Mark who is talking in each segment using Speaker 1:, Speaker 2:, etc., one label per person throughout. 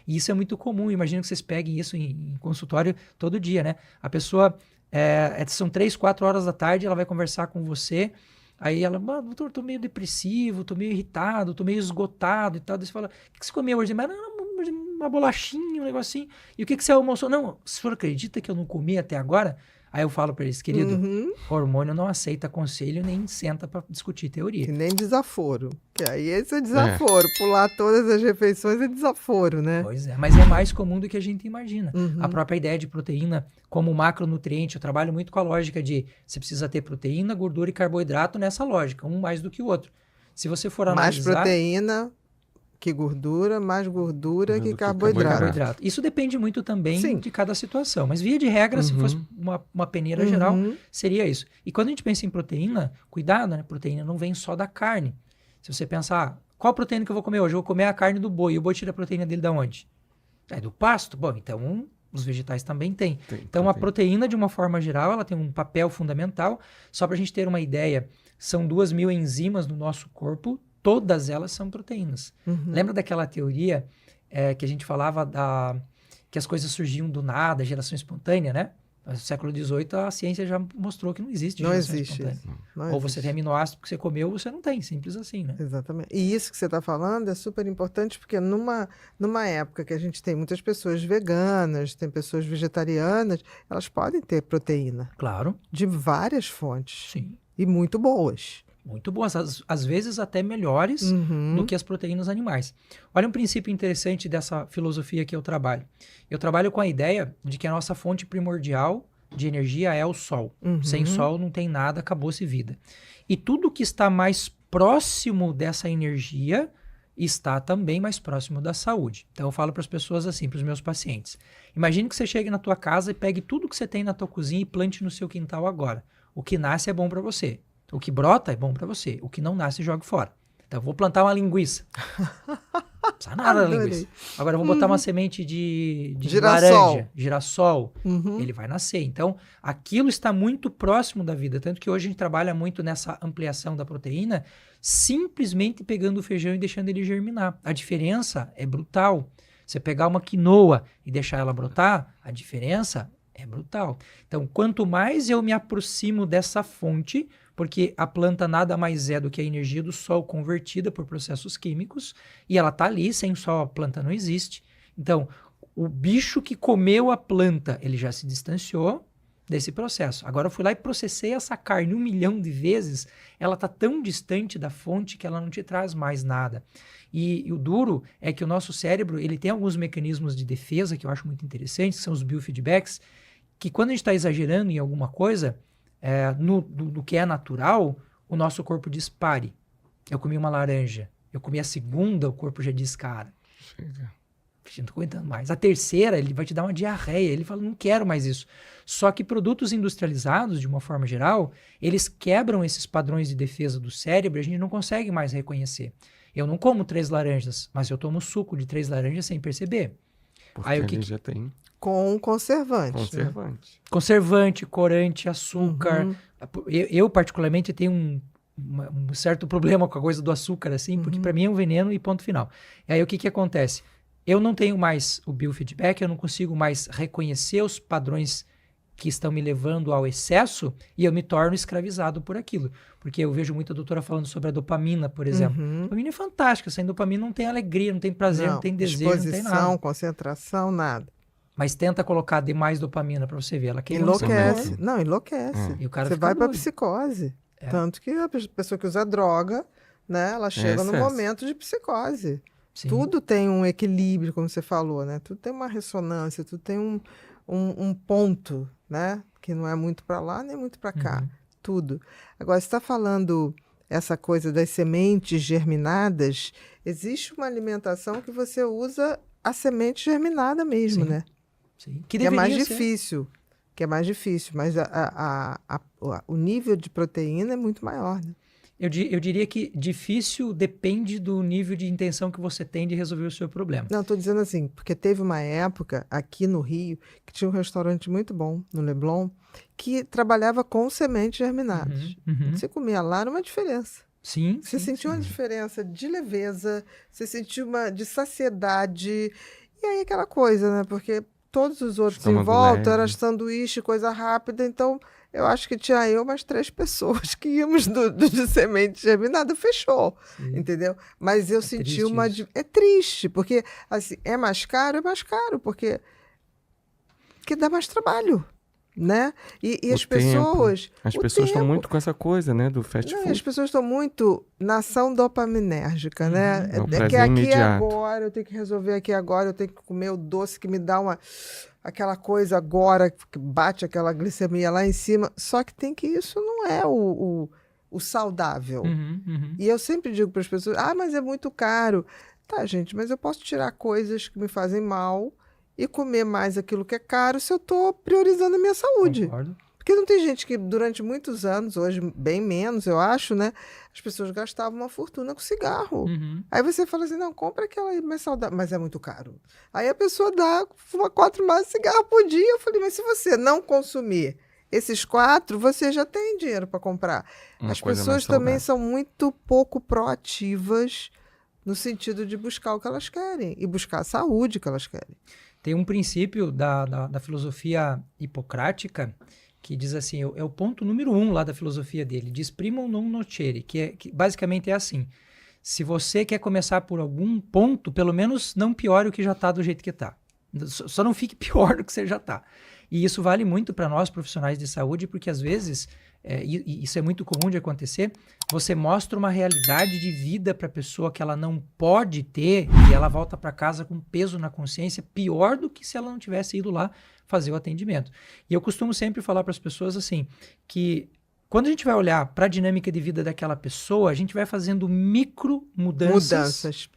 Speaker 1: E isso é muito comum, imagino que vocês peguem isso em consultório todo dia, né? A pessoa, são 3, 4 horas da tarde, ela vai conversar com você, aí ela, doutor, tô meio depressivo, tô meio irritado, tô meio esgotado e tal. Daí você fala, o que você comeu hoje? Mas não, uma bolachinha, um negocinho. E o que você almoçou? Não, o senhor acredita que eu não comi até agora? Aí eu falo pra eles, querido,
Speaker 2: Uhum.
Speaker 1: hormônio não aceita conselho nem senta pra discutir teoria.
Speaker 2: Que nem desaforo. Que aí esse é desaforo. Pular todas as refeições é desaforo, né?
Speaker 1: Pois é, mas é mais comum do que a gente imagina. A
Speaker 2: Uhum.
Speaker 1: própria ideia de proteína como macronutriente, eu trabalho muito com a lógica de você precisa ter proteína, gordura e carboidrato nessa lógica, um mais do que o outro. Se você for
Speaker 2: Mais
Speaker 1: analisar...
Speaker 2: proteína que gordura, mais gordura que
Speaker 3: Do que
Speaker 2: carboidrato.
Speaker 1: Carboidrato. Isso depende muito também
Speaker 2: Sim.
Speaker 1: de cada situação. Mas via de regra, se fosse uma peneira geral, seria isso. E quando a gente pensa em proteína, cuidado, né? Proteína não vem só da carne. Se você pensar, qual proteína que eu vou comer hoje? Eu vou comer a carne do boi. E o boi tira a proteína dele da onde? É do pasto? Bom, então os vegetais também têm. Então a proteína, de uma forma geral, ela tem um papel fundamental. Só para a gente ter uma ideia, são 2.000 enzimas no nosso corpo. Todas elas são proteínas. Lembra daquela teoria que a gente falava que as coisas surgiam do nada, geração espontânea, né? No século XVIII, a ciência já mostrou que não existe geração espontânea. Ou você tem aminoácido que você comeu, ou você não tem. Simples assim, né?
Speaker 2: Exatamente. E isso que você está falando é super importante, porque numa época que a gente tem muitas pessoas veganas, tem pessoas vegetarianas, elas podem ter proteína.
Speaker 1: Claro.
Speaker 2: De várias fontes.
Speaker 1: Sim.
Speaker 2: E muito boas.
Speaker 1: Muito boas, às vezes até melhores do que as proteínas animais. Olha um princípio interessante dessa filosofia que eu trabalho. Eu trabalho com a ideia de que a nossa fonte primordial de energia é o Sol. Sem Sol não tem nada, acabou-se vida. E tudo que está mais próximo dessa energia está também mais próximo da saúde. Então eu falo para as pessoas assim, para os meus pacientes. Imagine que você chegue na tua casa e pegue tudo que você tem na tua cozinha e plante no seu quintal agora. O que nasce é bom para você. O que brota é bom para você. O que não nasce, joga fora. Então, eu vou plantar uma linguiça. Não precisa nada da linguiça. Agora, eu vou botar uma semente de laranja, girassol. Ele vai nascer. Então, aquilo está muito próximo da vida. Tanto que hoje a gente trabalha muito nessa ampliação da proteína, simplesmente pegando o feijão e deixando ele germinar. A diferença é brutal. Você pegar uma quinoa e deixar ela brotar, a diferença é brutal. Então, quanto mais eu me aproximo dessa fonte, porque a planta nada mais é do que a energia do sol convertida por processos químicos, e ela está ali, sem sol a planta não existe. Então, o bicho que comeu a planta, ele já se distanciou desse processo. Agora eu fui lá e processei essa carne 1 milhão de vezes, ela está tão distante da fonte que ela não te traz mais nada. E o duro é que o nosso cérebro, ele tem alguns mecanismos de defesa que eu acho muito interessantes, que são os biofeedbacks, que quando a gente está exagerando em alguma coisa, no que é natural, o nosso corpo diz pare. Eu comi uma laranja, eu comi a segunda, o corpo já diz, cara, não tô aguentando mais. A terceira, ele vai te dar uma diarreia, ele fala, não quero mais isso. Só que produtos industrializados, de uma forma geral, eles quebram esses padrões de defesa do cérebro e a gente não consegue mais reconhecer. Eu não como 3 laranjas, mas eu tomo suco de 3 laranjas sem perceber.
Speaker 3: Porque
Speaker 1: aí,
Speaker 3: ele já tem
Speaker 2: com conservante.
Speaker 1: Conservante, corante, açúcar. Eu particularmente, tenho um certo problema com a coisa do açúcar, assim, porque para mim é um veneno e ponto final. E aí o que acontece? Eu não tenho mais o biofeedback, eu não consigo mais reconhecer os padrões que estão me levando ao excesso e eu me torno escravizado por aquilo. Porque eu vejo muita doutora falando sobre a dopamina, por exemplo. A dopamina é fantástica, sem dopamina não tem alegria, não tem prazer, não tem desejo, não tem nada.
Speaker 2: Disposição, concentração, nada.
Speaker 1: Mas tenta colocar demais dopamina pra você ver, ela queima.
Speaker 2: Enlouquece. Não, enlouquece.
Speaker 1: E o cara
Speaker 2: você
Speaker 1: fica
Speaker 2: vai pra
Speaker 1: doido.
Speaker 2: psicose. Tanto que a pessoa que usa droga, né, ela chega no momento de psicose.
Speaker 1: Sim.
Speaker 2: Tudo tem um equilíbrio, como você falou, né? Tudo tem uma ressonância, tudo tem um ponto, né? Que não é muito para lá, nem muito para cá. Tudo. Agora, você está falando essa coisa das sementes germinadas, existe uma alimentação que você usa a semente germinada mesmo, né?
Speaker 1: Sim.
Speaker 2: Que é mais difícil. Que é mais difícil, mas o nível de proteína é muito maior, né?
Speaker 1: Eu diria que difícil depende do nível de intenção que você tem de resolver o seu problema.
Speaker 2: Não, estou dizendo assim, porque teve uma época aqui no Rio que tinha um restaurante muito bom, no Leblon, que trabalhava com sementes germinadas. Você comia lá, era uma diferença.
Speaker 1: Sim.
Speaker 2: Você sentiu uma diferença de leveza, você sentiu uma de saciedade E aí aquela coisa, né? Porque todos os outros
Speaker 3: Estômago
Speaker 2: em volta
Speaker 3: leve.
Speaker 2: era sanduíche, coisa rápida. Então, eu acho que tinha eu mais 3 pessoas que íamos do de semente germinada, fechou,
Speaker 1: Sim.
Speaker 2: entendeu? Mas eu
Speaker 1: É
Speaker 2: senti
Speaker 1: triste
Speaker 2: uma...
Speaker 1: isso.
Speaker 2: É triste, porque assim, é mais caro, porque dá mais trabalho, né? E
Speaker 3: O
Speaker 2: as
Speaker 3: tempo.
Speaker 2: pessoas...
Speaker 3: As
Speaker 2: o
Speaker 3: pessoas estão
Speaker 2: tempo.
Speaker 3: muito com essa coisa, né? Do fast
Speaker 2: Não, e as
Speaker 3: food.
Speaker 2: pessoas estão muito na ação dopaminérgica, né?
Speaker 3: É o
Speaker 2: É que
Speaker 3: prazer
Speaker 2: aqui e
Speaker 3: imediato.
Speaker 2: agora, eu tenho que resolver aqui agora, eu tenho que comer o doce que me dá aquela coisa agora, que bate aquela glicemia lá em cima. Só que tem que isso não é o saudável.
Speaker 1: Uhum.
Speaker 2: E eu sempre digo para as pessoas, mas é muito caro. Tá, gente, mas eu posso tirar coisas que me fazem mal e comer mais aquilo que é caro se eu estou priorizando a minha saúde.
Speaker 1: Concordo.
Speaker 2: Porque não tem gente que durante muitos anos, hoje bem menos, eu acho, né? As pessoas gastavam uma fortuna com cigarro.
Speaker 1: Uhum.
Speaker 2: Aí você fala assim, não, compra aquela aí mais saudável, mas é muito caro. Aí a pessoa fuma 4 maços de cigarro por dia. Eu falei, mas se você não consumir esses 4, você já tem dinheiro para comprar.
Speaker 3: Uma
Speaker 2: As
Speaker 3: coisa mais
Speaker 2: pessoas também
Speaker 3: saudável.
Speaker 2: são muito pouco proativas no sentido de buscar o que elas querem e buscar a saúde que elas querem.
Speaker 1: Tem um princípio da filosofia hipocrática que diz assim, é o ponto número 1 lá da filosofia dele, diz primum non nocere, que basicamente é assim, se você quer começar por algum ponto, pelo menos não piore o que já está do jeito que está. Só não fique pior do que você já está. E isso vale muito para nós profissionais de saúde, porque às vezes, e isso é muito comum de acontecer, você mostra uma realidade de vida para a pessoa que ela não pode ter e ela volta para casa com peso na consciência pior do que se ela não tivesse ido lá fazer o atendimento. E eu costumo sempre falar para as pessoas assim, que quando a gente vai olhar para a dinâmica de vida daquela pessoa, a gente vai fazendo micro mudanças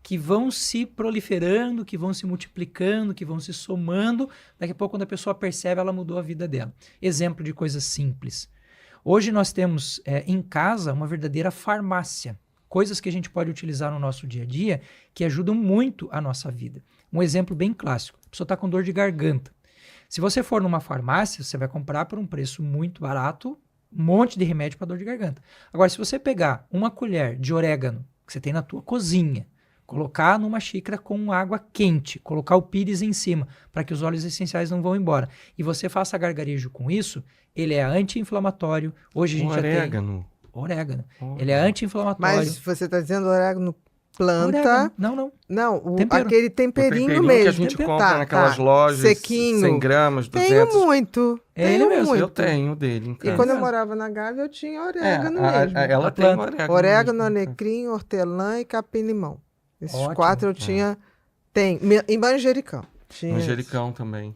Speaker 1: que vão se proliferando, que vão se multiplicando, que vão se somando. Daqui a pouco, quando a pessoa percebe, ela mudou a vida dela. Exemplo de coisas simples. Hoje nós temos em casa uma verdadeira farmácia. Coisas que a gente pode utilizar no nosso dia a dia que ajudam muito a nossa vida. Um exemplo bem clássico. A pessoa está com dor de garganta. Se você for numa farmácia, você vai comprar por um preço muito barato um monte de remédio para dor de garganta. Agora, se você pegar uma colher de orégano que você tem na tua cozinha, colocar numa xícara com água quente, colocar o pires em cima para que os óleos essenciais não vão embora, e você faça gargarejo com isso, ele é anti-inflamatório. Hoje a gente
Speaker 3: Orégano.
Speaker 1: já tem orégano. Ele é anti-inflamatório.
Speaker 2: Mas você está dizendo orégano planta?
Speaker 1: Orégano. Não.
Speaker 2: Não,
Speaker 1: Tempero.
Speaker 2: aquele
Speaker 3: O
Speaker 2: temperinho
Speaker 3: temperinho
Speaker 2: mesmo.
Speaker 3: que a gente
Speaker 1: Tempero.
Speaker 3: compra naquelas lojas,
Speaker 2: sequinho.
Speaker 3: 100 gramas, 200.
Speaker 2: Tenho muito.
Speaker 1: É
Speaker 2: tenho
Speaker 1: ele mesmo.
Speaker 2: muito.
Speaker 3: Eu tenho dele em
Speaker 2: E
Speaker 3: casa.
Speaker 2: quando eu morava na Gávea, eu tinha orégano mesmo.
Speaker 3: Ela
Speaker 1: A
Speaker 3: tem
Speaker 1: planta.
Speaker 3: orégano.
Speaker 2: Orégano,
Speaker 3: mesmo.
Speaker 2: alecrim, hortelã e capim-limão. Esses
Speaker 1: Ótimo.
Speaker 2: 4 eu tinha. Tem. E manjericão. Tinha
Speaker 3: Manjericão também.